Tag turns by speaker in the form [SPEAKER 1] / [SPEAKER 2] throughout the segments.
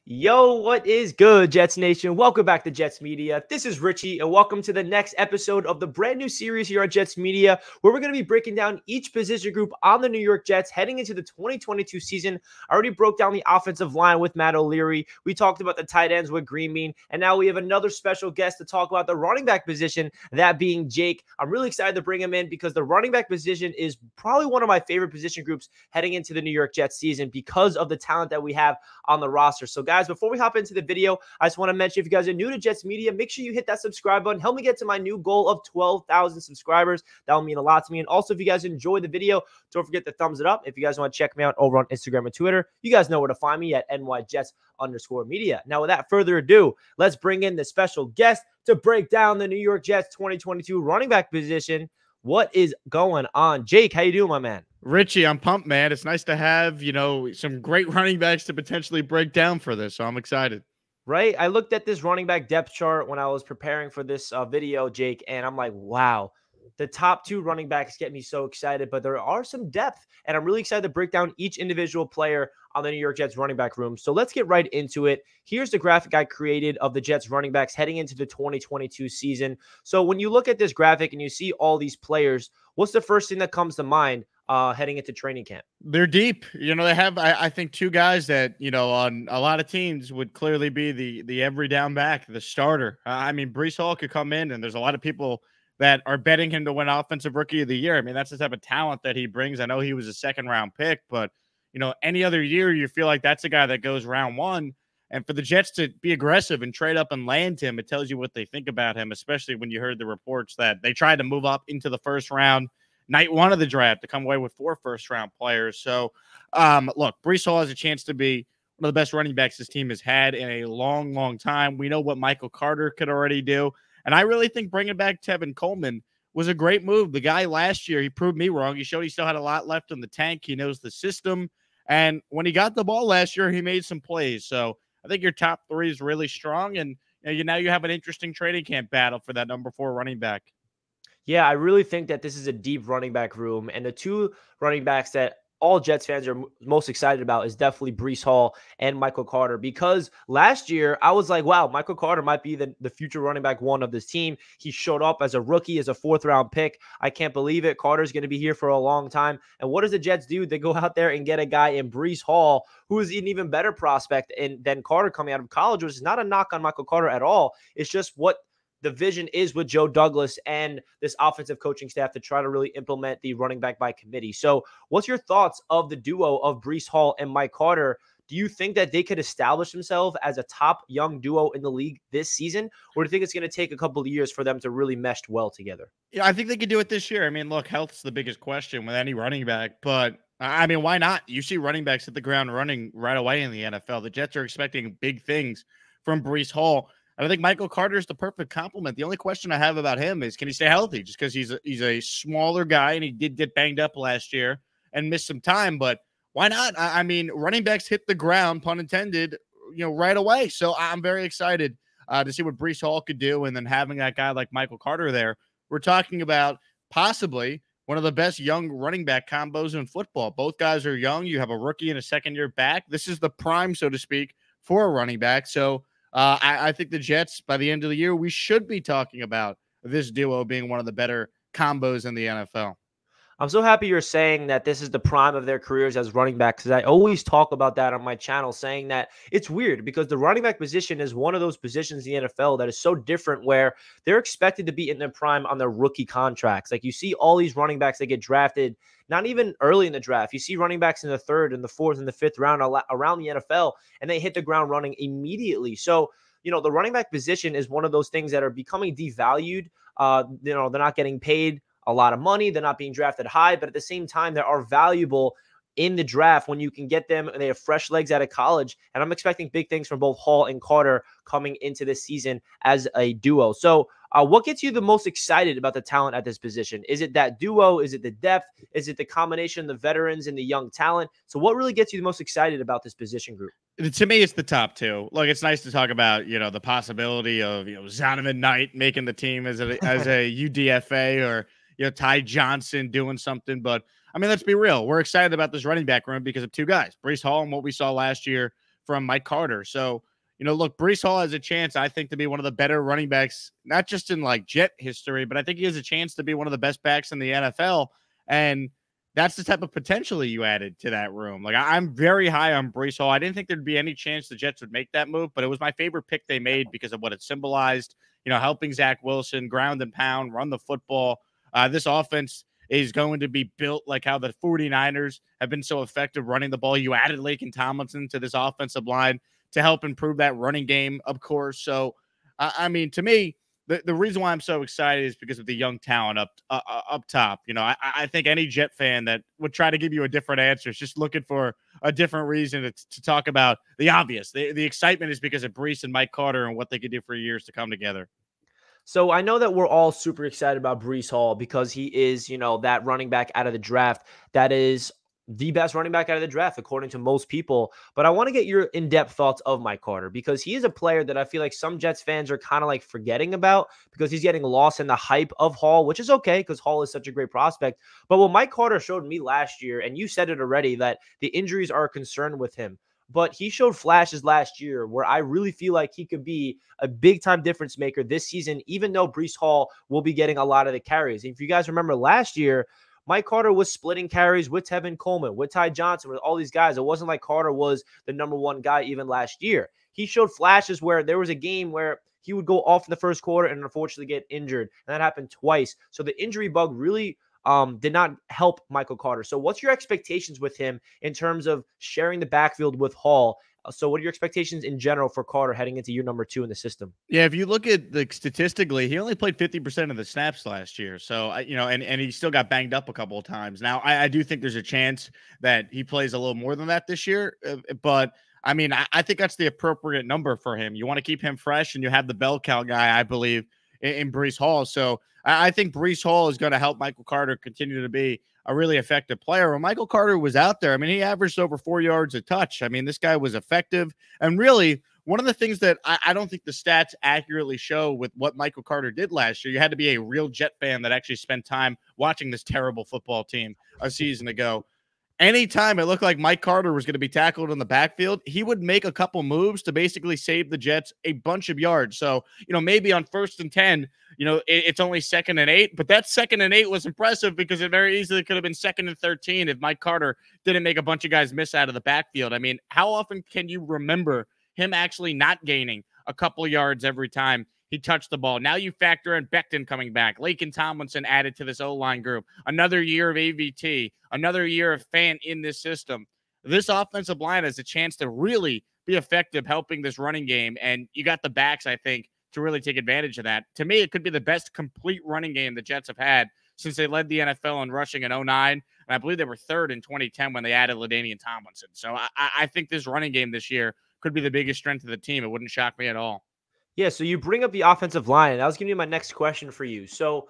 [SPEAKER 1] Yo, what is good, Jets Nation? Welcome back to Jets Media. This is Richie, and welcome to the next episode of the brand new series here at Jets Media, where we're going to be breaking down each position group on the New York Jets heading into the 2022 season. I already broke down the offensive line with Matt O'Leary. We talked about the tight ends with Greenbean, and now we have another special guest to talk about the running back position, that being Jake. I'm really excited to bring him in because the running back position is probably one of my favorite position groups heading into the New York Jets season because of the talent that we have on the roster. So guys, before we hop into the video, I just want to mention, if you guys are new to Jets Media, make sure you hit that subscribe button. Help me get to my new goal of 12,000 subscribers. That will mean a lot to me. And also, if you guys enjoy the video, don't forget to thumbs it up. If you guys want to check me out over on Instagram and Twitter, you guys know where to find me at NYJets_media. Now, without further ado, let's bring in the special guest to break down the New York Jets 2022 running back position. What is going on? Jake, how you doing, my man?
[SPEAKER 2] Richie, I'm pumped, man. It's nice to have, some great running backs to potentially break down for this. So I'm excited.
[SPEAKER 1] Right? I looked at this running back depth chart when I was preparing for this video, Jake, and I'm like, wow, the top two running backs get me so excited, but there are some depth, and I'm really excited to break down each individual player on the New York Jets running back room. So let's get right into it. Here's the graphic I created of the Jets running backs heading into the 2022 season. So when you look at this graphic and you see all these players, what's the first thing that comes to mind heading into training camp?
[SPEAKER 2] They're deep. They have, I think, two guys that, on a lot of teams would clearly be the every down back, the starter. Breece Hall could come in, and there's a lot of people that are betting him to win Offensive Rookie of the Year. That's the type of talent that he brings. I know he was a second-round pick, but, any other year, you feel like that's a guy that goes round one. And for the Jets to be aggressive and trade up and land him, it tells you what they think about him, especially when you heard the reports that they tried to move up into the first round, night one of the draft, to come away with 4 first-round players. So, look, Breece Hall has a chance to be one of the best running backs this team has had in a long, long time. We know what Michael Carter could already do. And I really think bringing back Tevin Coleman was a great move. The guy last year, he proved me wrong. He showed he still had a lot left in the tank. He knows the system. And when he got the ball last year, he made some plays. So I think your top 3 is really strong. And now you have an interesting training camp battle for that number 4 running back.
[SPEAKER 1] Yeah, I really think that this is a deep running back room. And the two running backs that all Jets fans are most excited about is definitely Breece Hall and Michael Carter, because last year I was like, wow, Michael Carter might be the future running back 1 of this team. He showed up as a rookie, as a 4th-round pick. I can't believe it. Carter's going to be here for a long time. And what does the Jets do? They go out there and get a guy in Breece Hall, who is an even better prospect than Carter coming out of college, which is not a knock on Michael Carter at all. It's just what the vision is with Joe Douglas and this offensive coaching staff to try to really implement the running back by committee. So what's your thoughts of the duo of Breece Hall and Mike Carter? Do you think that they could establish themselves as a top young duo in the league this season? Or do you think it's going to take a couple of years for them to really mesh well together?
[SPEAKER 2] Yeah, I think they could do it this year. Look, health's the biggest question with any running back, but why not? You see running backs hit the ground running right away in the NFL. The Jets are expecting big things from Breece Hall. And I think Michael Carter is the perfect complement. The only question I have about him is, can he stay healthy? Just because he's a smaller guy, and he did get banged up last year and missed some time. But why not? Running backs hit the ground, pun intended, right away. So I'm very excited to see what Breece Hall could do. And then having that guy like Michael Carter there, we're talking about possibly one of the best young running back combos in football. Both guys are young. You have a rookie and a second-year back. This is the prime, so to speak, for a running back. So I think the Jets, by the end of the year, we should be talking about this duo being one of the better combos in the NFL.
[SPEAKER 1] I'm so happy you're saying that this is the prime of their careers as running backs, because I always talk about that on my channel, saying that it's weird because the running back position is one of those positions in the NFL that is so different, where they're expected to be in their prime on their rookie contracts. Like, you see all these running backs that get drafted not even early in the draft. You see running backs in the 3rd and the 4th and the 5th round around the NFL, and they hit the ground running immediately. So, the running back position is one of those things that are becoming devalued. They're not getting paid a lot of money. They're not being drafted high, but at the same time, they are valuable in the draft when you can get them and they have fresh legs out of college. And I'm expecting big things from both Hall and Carter coming into this season as a duo. So what gets you the most excited about the talent at this position? Is it that duo? Is it the depth? Is it the combination of the veterans and the young talent? So what really gets you the most excited about this position group?
[SPEAKER 2] To me, it's the top 2. Look, it's nice to talk about, the possibility of, Zonovan Knight making the team as a UDFA, or, Ty Johnson doing something. But let's be real. We're excited about this running back room because of 2 guys, Breece Hall and what we saw last year from Mike Carter. So, look, Breece Hall has a chance, I think, to be one of the better running backs, not just in like Jet history, but I think he has a chance to be one of the best backs in the NFL. And that's the type of potential you added to that room. Like, I'm very high on Breece Hall. I didn't think there'd be any chance the Jets would make that move, but it was my favorite pick they made because of what it symbolized, helping Zach Wilson ground and pound, run the football. This offense is going to be built like how the 49ers have been so effective running the ball. You added Laken Tomlinson to this offensive line to help improve that running game, of course. So, I mean, to me, the reason why I'm so excited is because of the young talent up top. I think any Jet fan that would try to give you a different answer is just looking for a different reason to talk about the obvious. The excitement is because of Breece and Mike Carter and what they could do for years to come together.
[SPEAKER 1] So I know that we're all super excited about Breece Hall because he is, that running back out of the draft that is the best running back out of the draft, according to most people. But I want to get your in-depth thoughts of Mike Carter because he is a player that I feel like some Jets fans are kind of like forgetting about because he's getting lost in the hype of Hall, which is okay because Hall is such a great prospect. But what Mike Carter showed me last year, and you said it already, that the injuries are a concern with him. But he showed flashes last year where I really feel like he could be a big-time difference maker this season, even though Breece Hall will be getting a lot of the carries. If you guys remember last year, Mike Carter was splitting carries with Tevin Coleman, with Ty Johnson, with all these guys. It wasn't like Carter was the number one guy even last year. He showed flashes where there was a game where he would go off in the first quarter and unfortunately get injured. And that happened twice. So the injury bug really did not help Michael Carter. So what's your expectations with him in terms of sharing the backfield with Hall? So what are your expectations in general for Carter heading into year number 2 in the system?
[SPEAKER 2] Yeah, if you look at statistically, he only played 50% of the snaps last year. So, and he still got banged up a couple of times. Now, I do think there's a chance that he plays a little more than that this year. But I mean, I think that's the appropriate number for him. You want to keep him fresh, and you have the bell cow guy, I believe, in Breece Hall. So I think Breece Hall is going to help Michael Carter continue to be a really effective player. When Michael Carter was out there, I mean, he averaged over 4 yards a touch. I mean, this guy was effective. And really, one of the things that I don't think the stats accurately show with what Michael Carter did last year, you had to be a real Jet fan that actually spent time watching this terrible football team a season ago. Anytime it looked like Mike Carter was going to be tackled in the backfield, he would make a couple moves to basically save the Jets a bunch of yards. So, maybe on 1st and 10, it's only 2nd and 8, but that 2nd and 8 was impressive because it very easily could have been 2nd and 13 if Mike Carter didn't make a bunch of guys miss out of the backfield. I mean, how often can you remember him actually not gaining a couple yards every time he touched the ball? Now you factor in Becton coming back, Laken Tomlinson added to this O-line group, another year of AVT, another year of Fant in this system. This offensive line has a chance to really be effective helping this running game, and you got the backs, I think, to really take advantage of that. To me, it could be the best complete running game the Jets have had since they led the NFL in rushing in 2009, and I believe they were 3rd in 2010 when they added LaDainian Tomlinson. So I think this running game this year could be the biggest strength of the team. It wouldn't shock me at all.
[SPEAKER 1] Yeah, so you bring up the offensive line, and I was giving you my next question for you. So,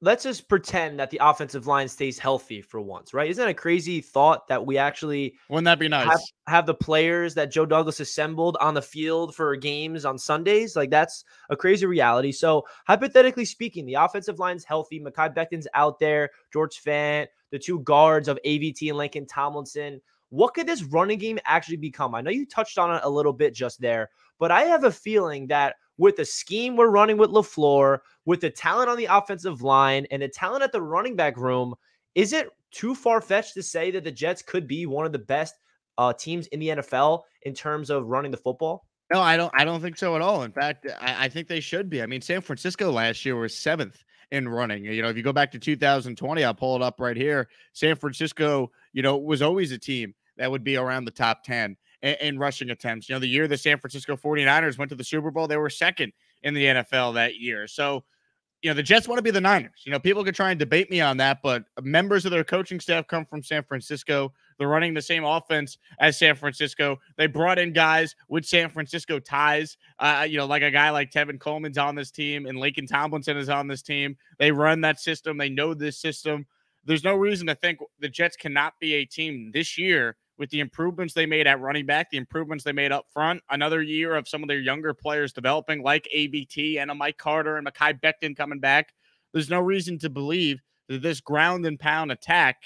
[SPEAKER 1] let's just pretend that the offensive line stays healthy for once, right? Isn't that a crazy thought that we actually
[SPEAKER 2] Wouldn't that be nice?
[SPEAKER 1] have the players that Joe Douglas assembled on the field for games on Sundays? Like, that's a crazy reality. So, hypothetically speaking, the offensive line's healthy. Mekhi Becton's out there, George Fant, the 2 guards of AVT and Laken Tomlinson. What could this running game actually become? I know you touched on it a little bit just there, but I have a feeling that with the scheme we're running with LaFleur, with the talent on the offensive line and the talent at the running back room, is it too far-fetched to say that the Jets could be one of the best teams in the NFL in terms of running the football?
[SPEAKER 2] No, I don't think so at all. In fact, I think they should be. I mean, San Francisco last year was 7th in running. If you go back to 2020, I'll pull it up right here. San Francisco, was always a team that would be around the top 10 in rushing attempts. The year the San Francisco 49ers went to the Super Bowl, they were 2nd in the NFL that year. So, the Jets want to be the Niners. People could try and debate me on that, but members of their coaching staff come from San Francisco. They're running the same offense as San Francisco. They brought in guys with San Francisco ties, like a guy like Tevin Coleman's on this team and Laken Tomlinson is on this team. They run that system. They know this system. There's no reason to think the Jets cannot be a team this year with the improvements they made at running back, the improvements they made up front, another year of some of their younger players developing like ABT and a Mike Carter and Mekhi Becton coming back. There's no reason to believe that this ground and pound attack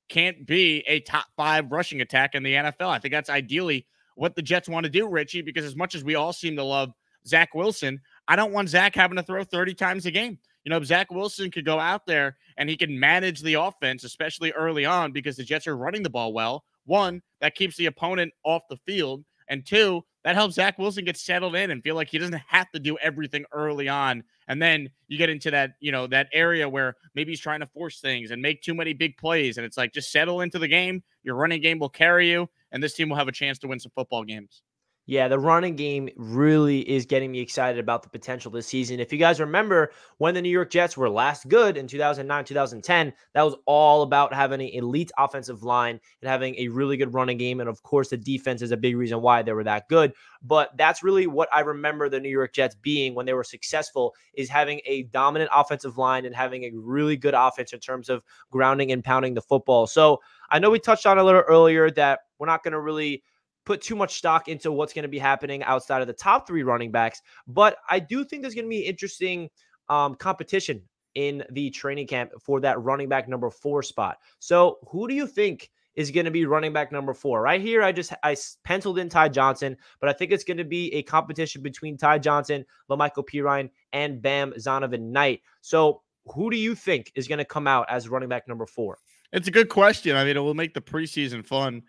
[SPEAKER 2] can't be a top 5 rushing attack in the NFL. I think that's ideally what the Jets want to do, Richie, because as much as we all seem to love Zach Wilson, I don't want Zach having to throw 30 times a game. Zach Wilson could go out there and he can manage the offense, especially early on, because the Jets are running the ball well. One, that keeps the opponent off the field. And two, that helps Zach Wilson get settled in and feel like he doesn't have to do everything early on. And then you get into that, that area where maybe he's trying to force things and make too many big plays. And it's like, just settle into the game. Your running game will carry you, and this team will have a chance to win some football games.
[SPEAKER 1] Yeah, the running game really is getting me excited about the potential this season. If you guys remember when the New York Jets were last good in 2009, 2010, that was all about having an elite offensive line and having a really good running game. And of course, the defense is a big reason why they were that good. But that's really what I remember the New York Jets being when they were successful, is having a dominant offensive line and having a really good offense in terms of grounding and pounding the football. So I know we touched on a little earlier that we're not going to really put too much stock into what's going to be happening outside of the top three running backs. But I do think there's going to be interesting competition in the training camp for that running back number 4 spot. So who do you think is going to be running back number 4? Right here, I penciled in Ty Johnson, but I think it's going to be a competition between Ty Johnson, LaMichael Pirine, and Bam Zonovan Knight. So who do you think is going to come out as running back number 4?
[SPEAKER 2] It's a good question. I mean, it will make the preseason fun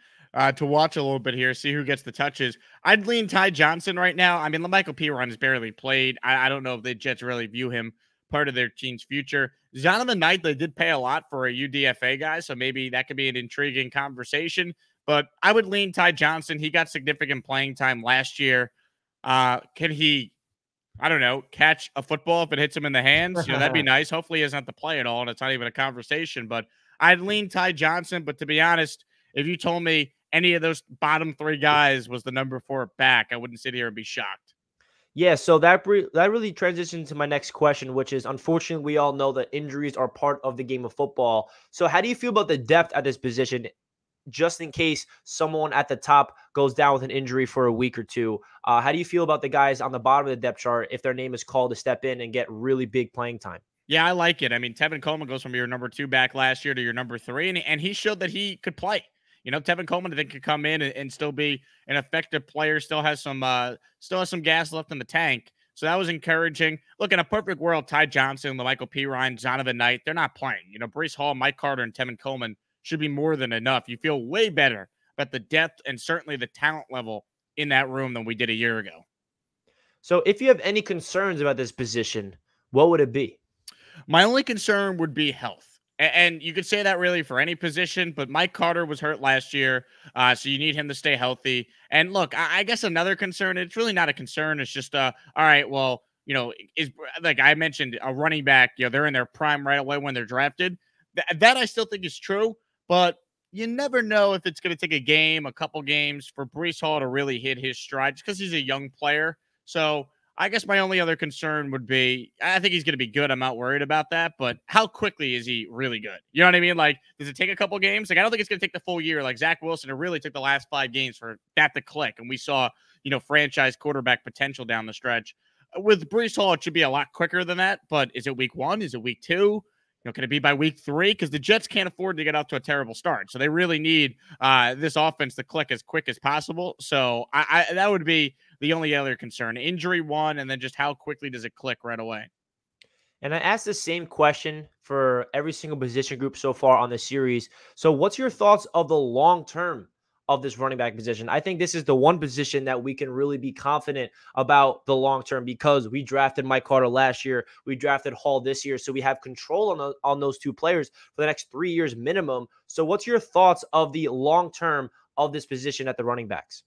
[SPEAKER 2] to watch a little bit here, see who gets the touches. I'd lean Ty Johnson right now. I mean, LaMichael Pirine has barely played. I don't know if the Jets really view him part of their team's future. Zonovan Knight, they did pay a lot for a UDFA guy, so maybe that could be an intriguing conversation. But I would lean Ty Johnson. He got significant playing time last year. Can he, I don't know, catch a football if it hits him in the hands? That'd be nice. Hopefully he doesn't have to play at all, and it's not even a conversation. But I'd lean Ty Johnson. But to be honest, if you told me any of those bottom 3 guys was the number 4 back, I wouldn't sit here and be shocked.
[SPEAKER 1] Yeah, so that really transitions to my next question, which is, unfortunately, we all know that injuries are part of the game of football. So how do you feel about the depth at this position, just in case someone at the top goes down with an injury for a week or two? How do you feel about the guys on the bottom of the depth chart if their name is called to step in and get really big playing time?
[SPEAKER 2] Yeah, I like it. I mean, Tevin Coleman goes from your number 2 back last year to your number 3, and he showed that he could play. Tevin Coleman, I think, could come in and still be an effective player. Still has some gas left in the tank. So that was encouraging. Look, in a perfect world, Ty Johnson, LaMichael Pirine, Zonovan Knight, they're not playing. Breece Hall, Mike Carter, and Tevin Coleman should be more than enough. You feel way better about the depth and certainly the talent level in that room than we did a year ago.
[SPEAKER 1] So if you have any concerns about this position, what would it be?
[SPEAKER 2] My only concern would be health. And you could say that really for any position, but Mike Carter was hurt last year, so you need him to stay healthy. And look, I guess another concern, it's really not a concern. It's just, all right, well, is, like I mentioned, a running back, they're in their prime right away when they're drafted. That I still think is true, but you never know if it's going to take a couple games for Breece Hall to really hit his stride, just because he's a young player. So I guess my only other concern would be, I think he's going to be good. I'm not worried about that. But how quickly is he really good? You know what I mean? Like, does it take a couple games? Like, I don't think it's going to take the full year. Like Zach Wilson, it really took the last 5 games for that to click. And we saw, franchise quarterback potential down the stretch. With Breece Hall, it should be a lot quicker than that. But is it week 1? Is it week 2? Can it be by week 3? Because the Jets can't afford to get off to a terrible start. So they really need this offense to click as quick as possible. So that would be the only other concern. Injury 1, and then just how quickly does it click right away?
[SPEAKER 1] And I asked the same question for every single position group so far on the series. So what's your thoughts of the long term of this running back position? I think this is the one position that we can really be confident about the long term, because we drafted Mike Carter last year. We drafted Hall this year. So we have control on those 2 players for the next 3 years minimum. So what's your thoughts of the long term of this position at the running backs?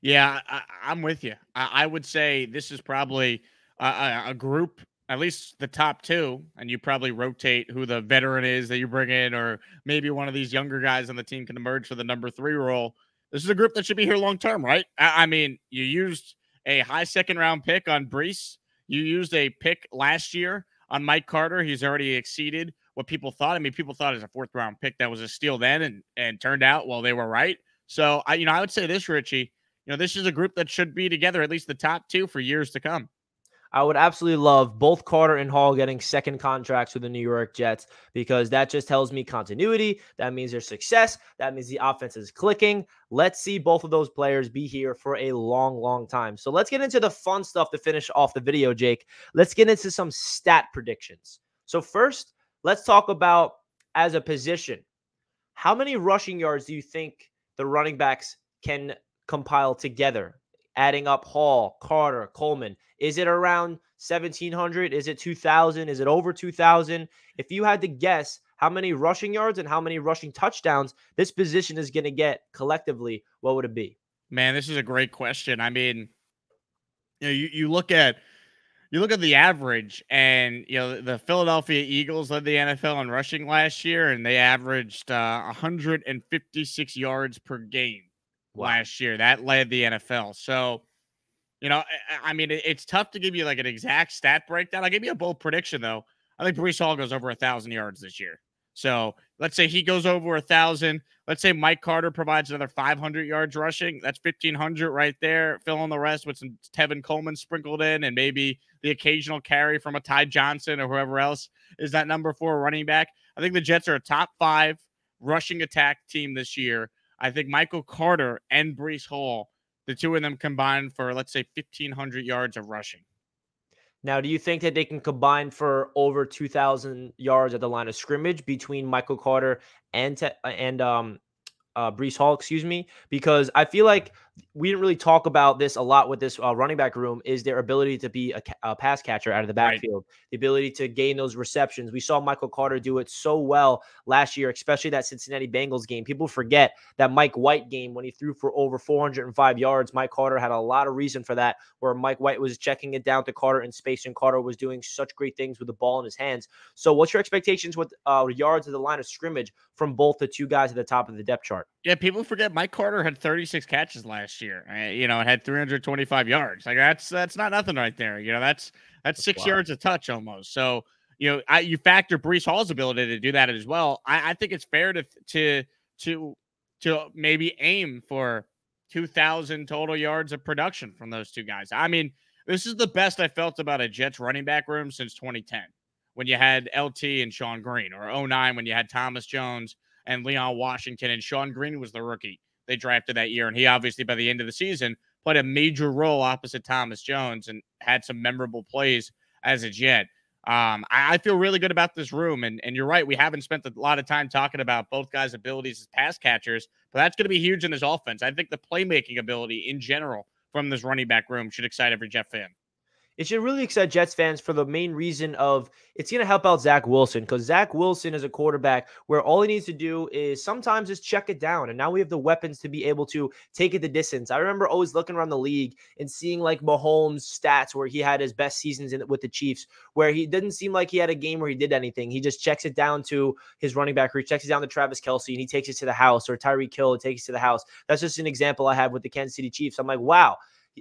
[SPEAKER 2] Yeah, I'm with you. I would say this is probably a group, at least the top 2, and you probably rotate who the veteran is that you bring in, or maybe one of these younger guys on the team can emerge for the number 3 role. This is a group that should be here long term, right? I mean, you used a high 2nd round pick on Breece. You used a pick last year on Mike Carter. He's already exceeded what people thought. I mean, people thought as a 4th round pick that was a steal then, and turned out, well, they were right. So I would say this, Richie. This is a group that should be together, at least the top 2, for years to come.
[SPEAKER 1] I would absolutely love both Carter and Hall getting second contracts with the New York Jets because that just tells me continuity. That means there's success. That means the offense is clicking. Let's see both of those players be here for a long, long time. So let's get into the fun stuff to finish off the video, Jake. Let's get into some stat predictions. So first, let's talk about as a position. How many rushing yards do you think the running backs can compile together? Adding up Hall, Carter, Coleman. Is it around 1,700? Is it 2,000? Is it over 2,000? If you had to guess how many rushing yards and how many rushing touchdowns this position is going to get collectively, what would it be?
[SPEAKER 2] Man, this is a great question. I mean, you look at the average, and the Philadelphia Eagles led the NFL in rushing last year, and they averaged 156 yards per game last year. That led the NFL. So, I mean, it's tough to give you like an exact stat breakdown. I'll give you a bold prediction though. I think Breece Hall goes over 1,000 yards this year. So let's say he goes over 1,000. Let's say Mike Carter provides another 500 yards rushing. That's 1,500 right there. Fill in the rest with some Tevin Coleman sprinkled in, and maybe the occasional carry from a Ty Johnson or whoever else is that number 4 running back. I think the Jets are a top 5 rushing attack team this year. I think Michael Carter and Breece Hall, the two of them combined for, let's say, 1,500 yards of rushing.
[SPEAKER 1] Now, do you think that they can combine for over 2,000 yards at the line of scrimmage between Michael Carter and Breece Hall, excuse me? Because I feel like we didn't really talk about this a lot with this running back room, is their ability to be a pass catcher out of the backfield, the ability to gain those receptions. We saw Michael Carter do it so well last year, especially that Cincinnati Bengals game. People forget that Mike White game when he threw for over 405 yards. Mike Carter had a lot of reason for that, where Mike White was checking it down to Carter in space, and Carter was doing such great things with the ball in his hands. So what's your expectations with yards at the line of scrimmage from both the two guys at the top of the depth chart?
[SPEAKER 2] Yeah, people forget Mike Carter had 36 catches last year. And had 325 yards. Like that's not nothing right there. That's 6 yards a touch almost. So you factor Breece Hall's ability to do that as well. I think it's fair to maybe aim for 2,000 total yards of production from those two guys. I mean, this is the best I felt about a Jets running back room since 2010, when you had LT and Sean Green, or 2009 when you had Thomas Jones and Leon Washington, and Sean Green was the rookie they drafted that year. And he obviously, by the end of the season, played a major role opposite Thomas Jones and had some memorable plays as a Jet. I feel really good about this room. And you're right, we haven't spent a lot of time talking about both guys' abilities as pass catchers, but that's going to be huge in this offense. I think the playmaking ability in general from this running back room should excite every Jet fan.
[SPEAKER 1] It should really excite Jets fans for the main reason of it's going to help out Zach Wilson, because Zach Wilson is a quarterback where all he needs to do is sometimes just check it down. And now we have the weapons to be able to take it the distance. I remember always looking around the league and seeing like Mahomes' stats where he had his best seasons with the Chiefs, where he didn't seem like he had a game where he did anything. He just checks it down to his running back, or he checks it down to Travis Kelce and he takes it to the house, or Tyreek Hill takes it to the house. That's just an example I have with the Kansas City Chiefs. I'm like, wow.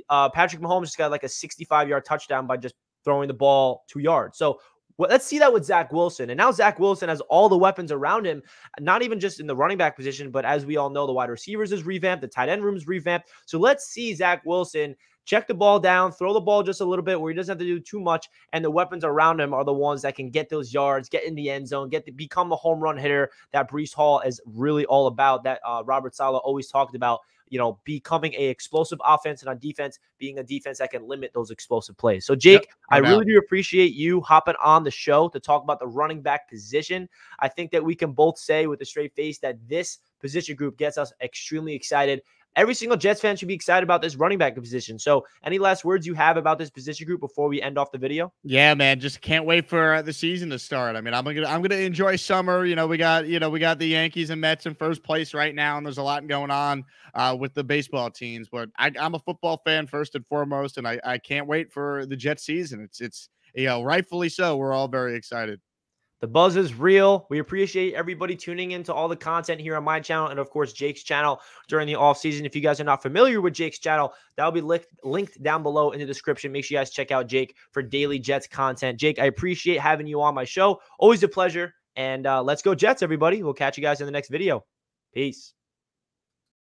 [SPEAKER 1] Patrick Mahomes just got like a 65-yard touchdown by just throwing the ball 2 yards. So let's see that with Zach Wilson. And now Zach Wilson has all the weapons around him, not even just in the running back position, but as we all know, the wide receivers is revamped, the tight end room is revamped. So let's see Zach Wilson check the ball down, throw the ball just a little bit where he doesn't have to do too much, and the weapons around him are the ones that can get those yards, get in the end zone, become the home run hitter that Breece Hall is really all about, that Robert Saleh always talked about, becoming a explosive offense, and on defense, being a defense that can limit those explosive plays. So, Jake, I really do appreciate you hopping on the show to talk about the running back position. I think that we can both say with a straight face that this position group gets us extremely excited. Every single Jets fan should be excited about this running back position. So any last words you have about this position group before we end off the video?
[SPEAKER 2] Yeah, man, just can't wait for the season to start. I mean, I'm gonna enjoy summer. We got the Yankees and Mets in first place right now, and there's a lot going on with the baseball teams. But I'm a football fan first and foremost, and I can't wait for the Jets season. It's rightfully so. We're all very excited.
[SPEAKER 1] The buzz is real. We appreciate everybody tuning into all the content here on my channel and, of course, Jake's channel during the off season. If you guys are not familiar with Jake's channel, that'll be linked down below in the description. Make sure you guys check out Jake for daily Jets content. Jake, I appreciate having you on my show. Always a pleasure. And let's go Jets, everybody. We'll catch you guys in the next video. Peace.